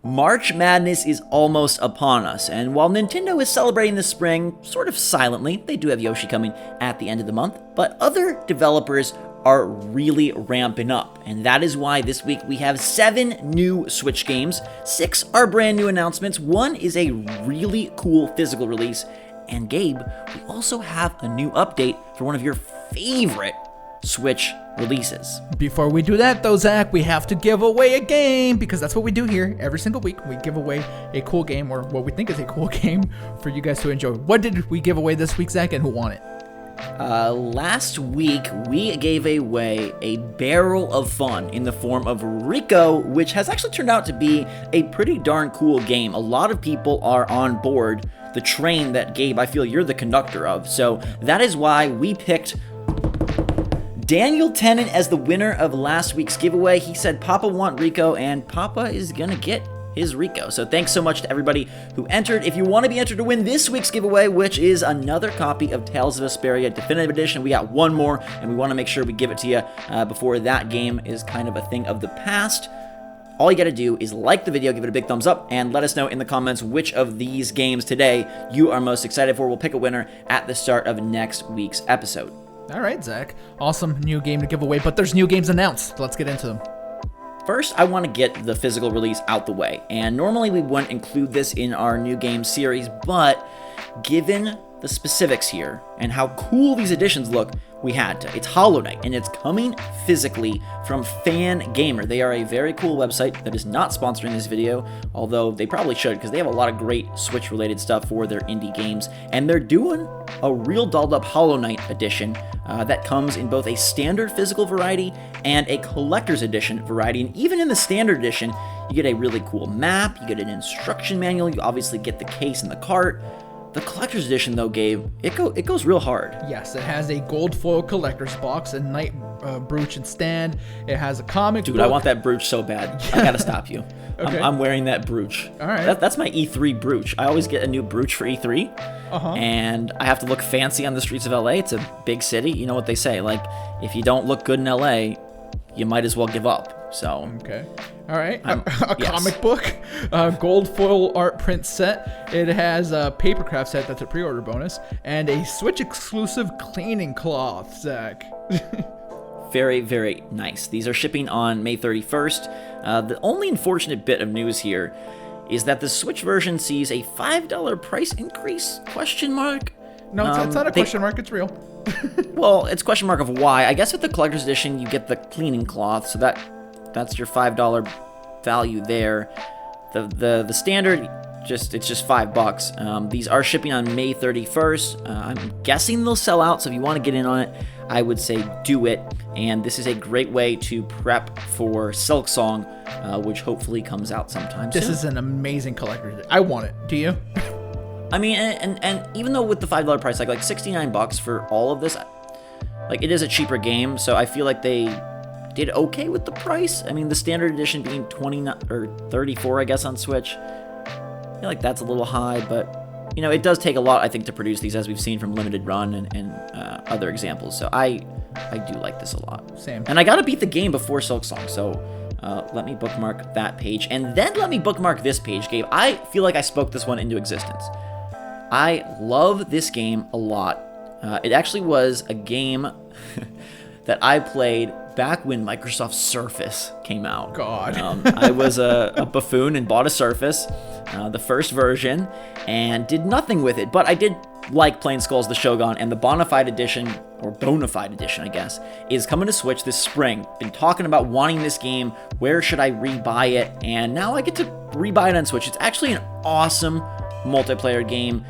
March Madness is almost upon us, and while Nintendo is celebrating this spring sort of silently, they do have Yoshi coming at the end of the month, but other developers are really ramping up, and that is why this week we have 7 new Switch games, 6 are brand new announcements, 1 is a really cool physical release, and Gabe, we also have a new update for one of your favorite Switch releases. Before we do that though, Zach, we have to give away a game, because that's what we do here every single week. We give away a cool game, or what we think is a cool game, for you guys to enjoy. What did we give away this week, Zach, and who won it? Last week we gave away a barrel of fun in the form of Rico, which has actually turned out to be a pretty darn cool game. A lot of people are on board the train that, Gabe, I feel you're the conductor of, so that is why we picked Daniel Tennant as the winner of last week's giveaway. He said Papa want Rico, and Papa is gonna get his Rico. So thanks so much to everybody who entered. If you want to be entered to win this week's giveaway, which is another copy of Tales of Vesperia Definitive Edition, we got one more, and we want to make sure we give it to you before that game is kind of a thing of the past. All you gotta do is like the video, give it a big thumbs up, and let us know in the comments which of these games today you are most excited for. We'll pick a winner at the start of next week's episode. All right, Zach. Awesome new game to give away, but there's new games announced. Let's get into them. First, I want to get the physical release out the way, and normally we wouldn't include this in our new game series, but given the specifics here and how cool these editions look, we had to. It's Hollow Knight, and it's coming physically from Fan Gamer. They are a very cool website that is not sponsoring this video, although they probably should, because they have a lot of great Switch-related stuff for their indie games, and they're doing a real dolled-up Hollow Knight edition that comes in both a standard physical variety and a collector's edition variety, and even in the standard edition, you get a really cool map, you get an instruction manual, you obviously get the case and the cart. The collector's edition, though, Gabe, it goes real hard. Yes, it has a gold foil collector's box, a knight brooch and stand. It has a comic Dude, book. I want that brooch so bad. I gotta stop you. Okay. I'm wearing that brooch. All right. That's my E3 brooch. I always get a new brooch for E3, and I have to look fancy on the streets of LA. It's a big city. You know what they say, like, if you don't look good in LA, you might as well give up. So Okay. All right. Yes. Comic book, gold foil art print set. It has a papercraft set that's a pre-order bonus, and a Switch exclusive cleaning cloth, Zach. Very, very nice. These are shipping on May 31st. The only unfortunate bit of news here is that the Switch version sees a $5 price increase, question mark? No, it's not a question mark. It's real. Well, it's question mark of why. I guess with the collector's edition, you get the cleaning cloth, so that's your $5 value there. The standard, it's just $5. These are shipping on May 31st. I'm guessing they'll sell out, so if you want to get in on it, I would say do it. And this is a great way to prep for Silk Song, which hopefully comes out sometime soon. This is an amazing collector's. I want it. Do you? I mean, and even though with the $5 price, like $69 for all of this, like, it is a cheaper game, so I feel like they did okay with the price. I mean, the standard edition being 29 or 34, I guess, on Switch. I feel like that's a little high, but you know, it does take a lot, I think, to produce these, as we've seen from Limited Run and other examples. So I do like this a lot. Same. And I gotta beat the game before Silk Song, so let me bookmark that page, and then let me bookmark this page, Gabe. I feel like I spoke this one into existence. I love this game a lot. It actually was a game that I played back when Microsoft Surface came out. God. I was a buffoon and bought a Surface, the first version, and did nothing with it. But I did like playing Skulls the Shogun, and the Bonafide Edition, or Bonafide Edition, I guess, is coming to Switch this spring. Been talking about wanting this game. Where should I rebuy it? And now I get to rebuy it on Switch. It's actually an awesome multiplayer game.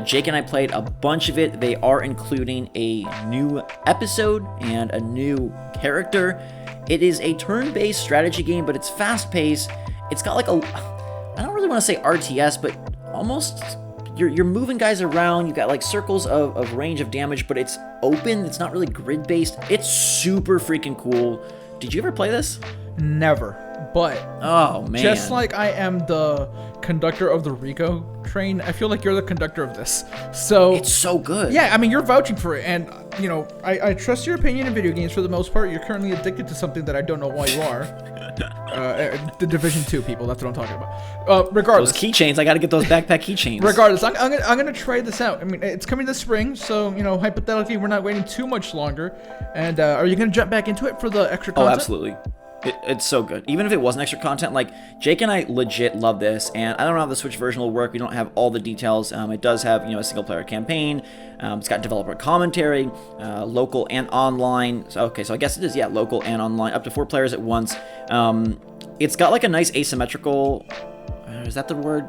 Jake and I played a bunch of it. They are including a new episode and a new character. It is a turn-based strategy game, but it's fast-paced. It's got like I don't really want to say RTS, but almost you're moving guys around. You've got like circles of range of damage, but it's open. It's not really grid-based. It's super freaking cool. Did you ever play this? Never. But oh man, just like I am the conductor of the Rico train, I feel like you're the conductor of this. So it's so good. Yeah, I mean, you're vouching for it, and you know, I trust your opinion in video games for the most part. You're currently addicted to something that I don't know why you are. The Division 2 people. That's what I'm talking about. Regardless. Those keychains. I got to get those backpack keychains. Regardless, I'm gonna try this out. I mean, it's coming this spring, so hypothetically, we're not waiting too much longer. And are you gonna jump back into it for the extra content? Oh, absolutely. It's so good. Even if it wasn't extra content, like Jake and I legit love this, and I don't know how the Switch version will work. We don't have all the details. It does have a single player campaign. It's got developer commentary, local and online. So I guess it is local and online, up to 4 players at once. It's got like a nice asymmetrical. Is that the word?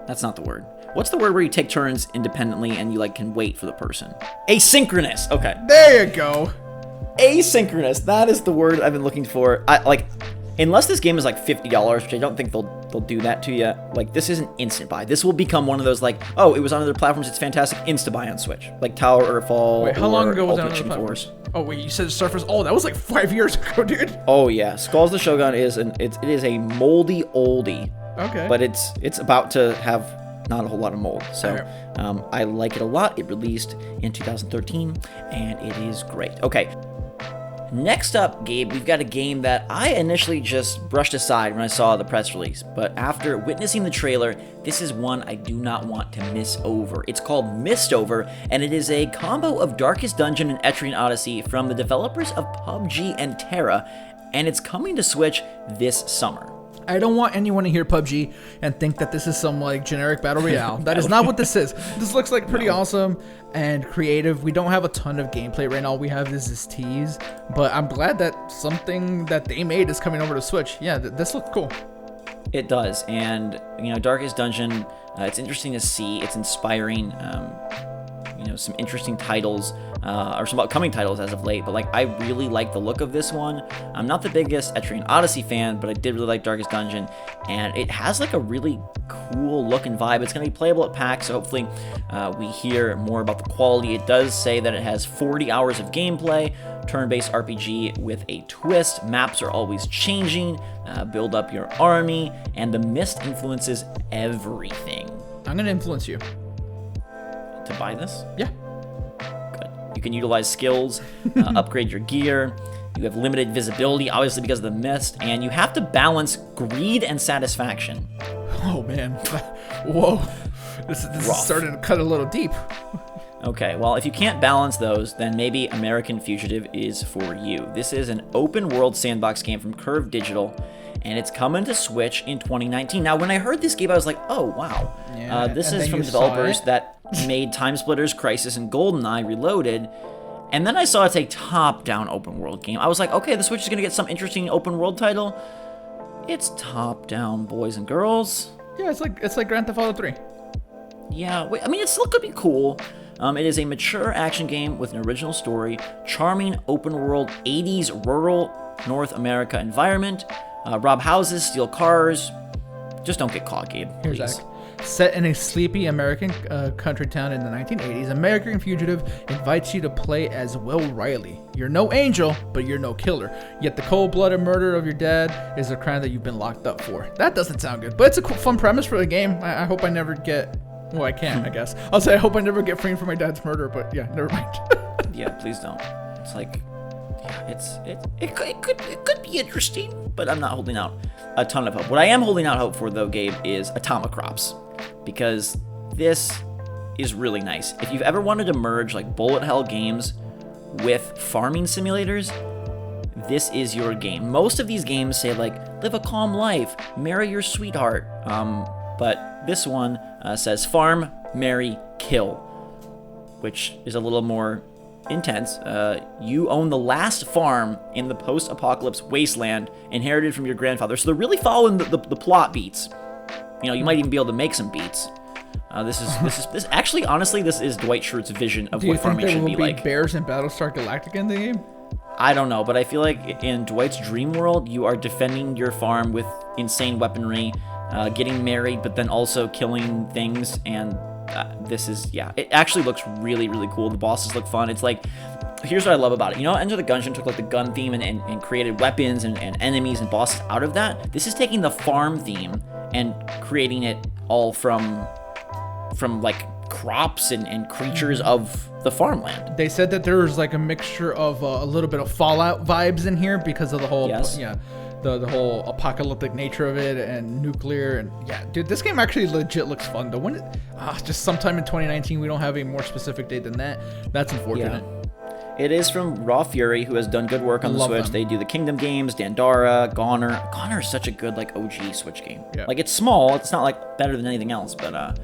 That's not the word. What's the word where you take turns independently and you like can wait for the person? Asynchronous. Okay. There you go. Asynchronous. That is the word I've been looking for. Unless this game is like $50, which I don't think they'll do that to you. Like, this isn't instant buy. This will become one of those like, oh, it was on other platforms. It's fantastic. Insta buy on Switch, like Tower Earthfall. Wait, how long ago was that on other other platforms? Oh wait, you said Surface. Oh, that was like 5 years ago, dude. Oh yeah, Skulls the Shogun it is a moldy oldie. Okay. But it's about to have not a whole lot of mold. So I like it a lot. It released in 2013, and it is great. Okay. Next up, Gabe, we've got a game that I initially just brushed aside when I saw the press release, but after witnessing the trailer, this is one I do not want to miss over. It's called Mistover, and it is a combo of Darkest Dungeon and Etrian Odyssey from the developers of PUBG and Terra, and it's coming to Switch this summer. I don't want anyone to hear PUBG and think that this is some like generic battle royale. That is not what this is. This looks like pretty awesome and creative. We don't have a ton of gameplay right now. All we have is this tease, but I'm glad that something that they made is coming over to Switch. Yeah, this looks cool. It does, and Darkest Dungeon. It's interesting to see. It's inspiring. Some interesting titles, or some upcoming titles as of late, but I really like the look of this one. I'm not the biggest Etrian Odyssey fan, but I did really like Darkest Dungeon, and it has a really cool look and vibe. It's going to be playable at PAX, so hopefully we hear more about the quality. It does say that it has 40 hours of gameplay, turn-based RPG with a twist. Maps are always changing, build up your army, and the mist influences everything. I'm going to influence you. To buy this? Yeah. Good. You can utilize skills, upgrade your gear. You have limited visibility, obviously because of the mist, and you have to balance greed and satisfaction. Oh man. Whoa. This is starting to cut a little deep. Okay, well, if you can't balance those, then maybe American Fugitive is for you. This is an open world sandbox game from Curve Digital, and it's coming to Switch in 2019. Now, when I heard this game, I was like, oh, wow. Yeah, this is from developers that made Time Splitters, Crysis, and GoldenEye Reloaded. And then I saw it's a top-down open world game. I was like, okay, the Switch is going to get some interesting open world title. It's top-down, boys and girls. Yeah, it's like Grand Theft Auto 3. Yeah, I mean, it still could be cool. It is a mature action game with an original story, charming open-world 80s rural North America environment. Rob houses, steal cars. Just don't get caught, Gabe. Here's Zach. Set in a sleepy American country town in the 1980s, American Fugitive invites you to play as Will Riley. You're no angel, but you're no killer. Yet the cold-blooded murder of your dad is a crime that you've been locked up for. That doesn't sound good, but it's a cool, fun premise for the game. I hope I never get... Well, I can, I guess. I'll say I hope I never get framed for my dad's murder, but yeah, never mind. Yeah, please don't. It's like... Yeah, it could be interesting, but I'm not holding out a ton of hope. What I am holding out hope for, though, Gabe, is Atomic Crops, because this is really nice. If you've ever wanted to merge bullet hell games with farming simulators, this is your game. Most of these games say live a calm life, marry your sweetheart, but this one says farm, marry, kill, which is a little more intense. You own the last farm in the post-apocalypse wasteland inherited from your grandfather. So they're really following the plot beats. You might even be able to make some beats. This actually, honestly, this is Dwight Schrute's vision of what farming should be like. Do you think there will be bears in Battlestar Galactica in the game? I don't know, but I feel like in Dwight's dream world, you are defending your farm with insane weaponry, getting married, but then also killing things, and it actually looks really, really cool. The bosses look fun. It's here's what I love about it. Enter the Gungeon took the gun theme and created weapons and enemies and bosses out of that. This is taking the farm theme and creating it all from crops and creatures of the farmland. They said that there was a mixture of a little bit of Fallout vibes in here because of the whole the whole apocalyptic nature of it and nuclear and yeah, dude, this game actually legit looks fun. Though just sometime in 2019, we don't have a more specific date than that. That's unfortunate. Yeah. It is from Raw Fury, who has done good work on the Switch. Them. They do the Kingdom games, Dandara, Goner. Goner is such a good like OG Switch game. Yeah. Like it's small, it's not like better than anything else, but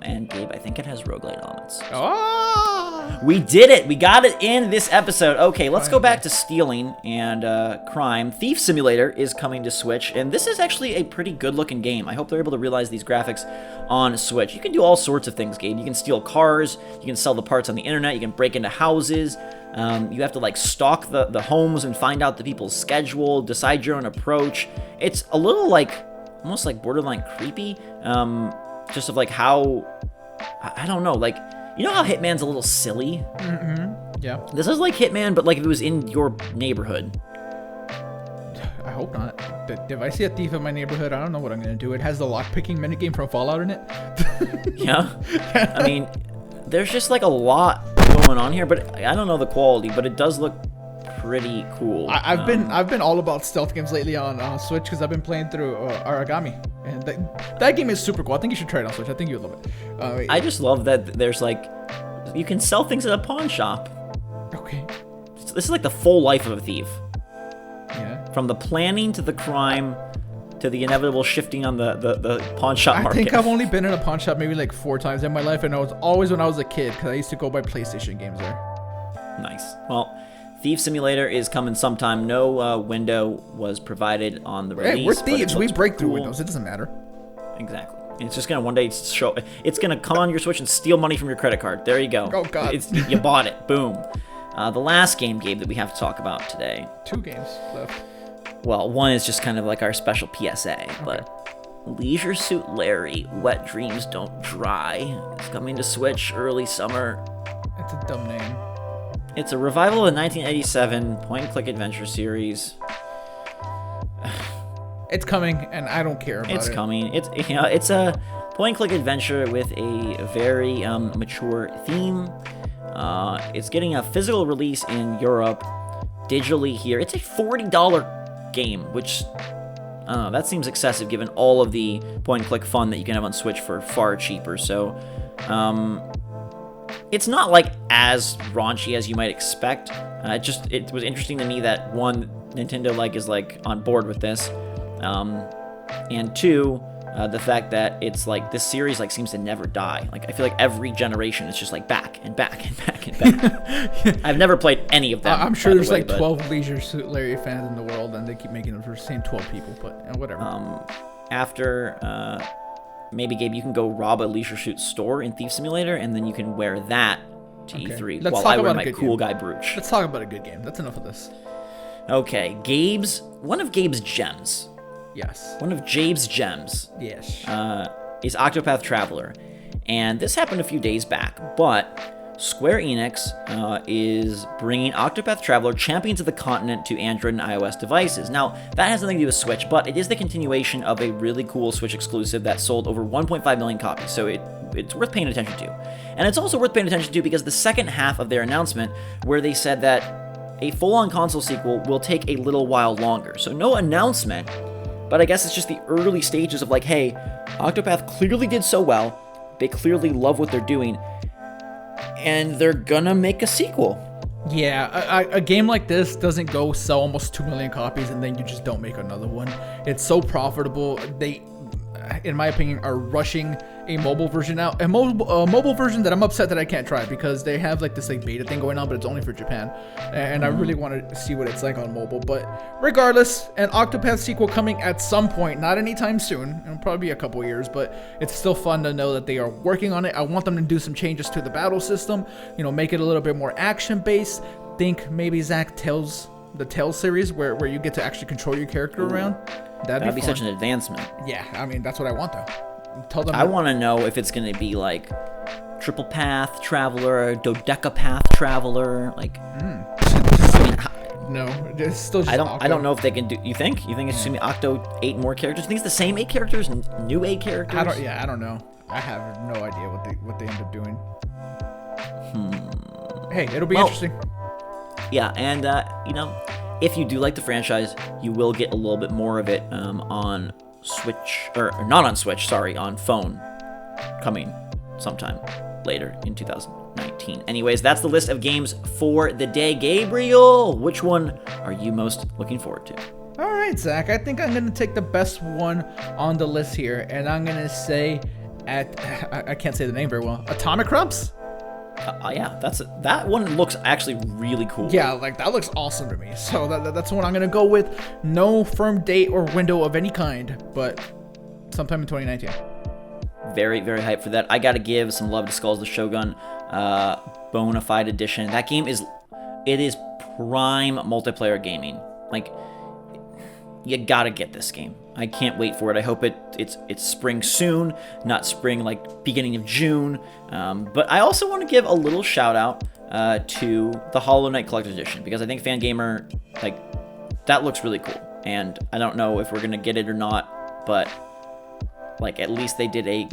and Gabe, I think it has roguelite elements. Oh! We did it! We got it in this episode. Okay, let's go back to stealing and crime. Thief Simulator is coming to Switch, and this is actually a pretty good-looking game. I hope they're able to realize these graphics on Switch. You can do all sorts of things, Gabe. You can steal cars, you can sell the parts on the internet, you can break into houses, you have to like stalk the homes and find out the people's schedule, decide your own approach. It's a little like, almost like borderline creepy, just of like how, I don't know, like, you know how Hitman's a little silly? Mm-hmm. Yeah. This is like Hitman, but like if it was in your neighborhood. I hope not. If I see a thief in my neighborhood, I don't know what I'm going to do. It has the lockpicking minigame from Fallout in it. Yeah. I mean, there's just like a lot going on here, but I don't know the quality, but it does look pretty cool. I've been all about stealth games lately on Switch because I've been playing through Aragami, and that game is super cool. I think you should try it on Switch. I think you'd love it. I just love that there's like, you can sell things at a pawn shop. Okay. This is like the full life of a thief. Yeah. From the planning to the crime to the inevitable shifting on the pawn shop market. I think I've only been in a pawn shop maybe like 4 times in my life, and it was always when I was a kid because I used to go buy PlayStation games there. Nice. Well, Thief Simulator is coming sometime. No window was provided on the release. Hey, we're thieves. We break through cool. windows. It doesn't matter. Exactly. It's just gonna one day show. It's gonna come on your Switch and steal money from your credit card. There you go. Oh God. You bought it. Boom. The last game, Gabe, that we have to talk about today. 2 games left. Well, one is just kind of like our special PSA, but Leisure Suit Larry: Wet Dreams Don't Dry is coming to Switch early summer. It's a dumb name. It's a revival of the 1987 point-and-click adventure series. It's coming, and I don't care about it. It's coming. It's a point-and-click adventure with a very mature theme. It's getting a physical release in Europe, digitally here. It's a $40 game, which I don't know, that seems excessive given all of the point-and-click fun that you can have on Switch for far cheaper. So, it's not like as raunchy as you might expect. It was interesting to me that one, Nintendo is on board with this, and two, the fact that it's like this series seems to never die. I feel like every generation it's just back and back and back and back. I've never played any of them. I'm sure there's 12 Leisure Suit Larry fans in the world, and they keep making them for the same 12 people. But whatever. After maybe Gabe, you can go rob a Leisure Suit store in Thief Simulator, and then you can wear that to E3 while I wear my cool guy brooch. Let's talk about a good game. That's enough of this. Okay, one of Gabe's gems. Yes. One of Jabe's gems. Yes. Is Octopath Traveler. And this happened a few days back, but Square Enix is bringing Octopath Traveler Champions of the Continent to Android and iOS devices. Now, that has nothing to do with Switch, but it is the continuation of a really cool Switch exclusive that sold over 1.5 million copies, so it's worth paying attention to. And it's also worth paying attention to because the second half of their announcement, where they said that a full-on console sequel will take a little while longer. So no announcement, but I guess it's just the early stages of hey, Octopath clearly did so well, they clearly love what they're doing, and they're gonna make a sequel. Yeah, a game like this doesn't go sell almost 2 million copies and then you just don't make another one. It's so profitable. They, in my opinion, are rushing a mobile version out. A mobile version that I'm upset that I can't try because they have this beta thing going on, but it's only for Japan. And I really want to see what it's like on mobile. But regardless, an Octopath sequel coming at some point, not anytime soon. It'll probably be a couple years, but it's still fun to know that they are working on it. I want them to do some changes to the battle system, make it a little bit more action-based. Think maybe the Tales series where you get to actually control your character around. That'd be such an advancement. Yeah, I mean, that's what I want, though. Tell them. I want to know if it's going to be Triple Path Traveler, Dodecapath Traveler, No, it's still just I don't know if they can do. You think it's just going to be Octo 8 more characters? You think it's the same 8 characters, new 8 characters? I don't know. I have no idea what they end up doing. Hey, it'll be interesting. Yeah, and if you do like the franchise, you will get a little bit more of it on Switch, or not on Switch, sorry, on phone, coming sometime later in 2019. Anyways, that's the list of games for the day. Gabriel, which one are you most looking forward to? All right, Zach, I think I'm going to take the best one on the list here, and I'm going to say I can't say the name very well, Atomic Crumps? Yeah, that one looks actually really cool. Yeah, like that looks awesome to me. So that's the one I'm going to go with. No firm date or window of any kind, but sometime in 2019. Very, very hyped for that. I got to give some love to Skulls the Shogun Bonafide Edition. That game is prime multiplayer gaming. Like, you gotta get this game. I can't wait for it. I hope it's spring soon, not spring like beginning of June. But I also want to give a little shout out to the Hollow Knight Collector's Edition, because I think Fangamer, like, that looks really cool. And I don't know if we're gonna get it or not, but like, at least they did a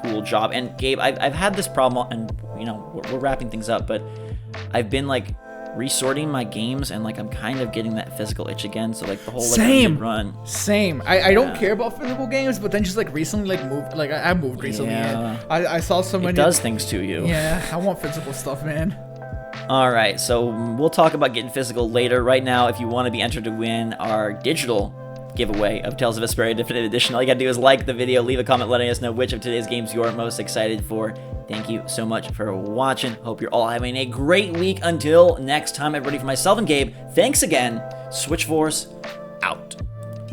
cool job. And Gabe, I've had this problem, and you know, we're wrapping things up, but I've been like resorting my games, and like I'm kind of getting that physical itch again. So like the whole like run. Same. I don't care about physical games, but then just like recently, like moved, like I moved recently. Yeah. And I saw so many. It does things to you. Yeah, I want physical stuff, man. All right, so we'll talk about getting physical later. Right now, if you want to be entered to win our digital giveaway of Tales of Vesperia Definitive Edition, all you gotta do is like the video, leave a comment letting us know which of today's games you're most excited for. Thank you so much for watching. Hope you're all having a great week. Until next time, everybody, for myself and Gabe, thanks again. SwitchForce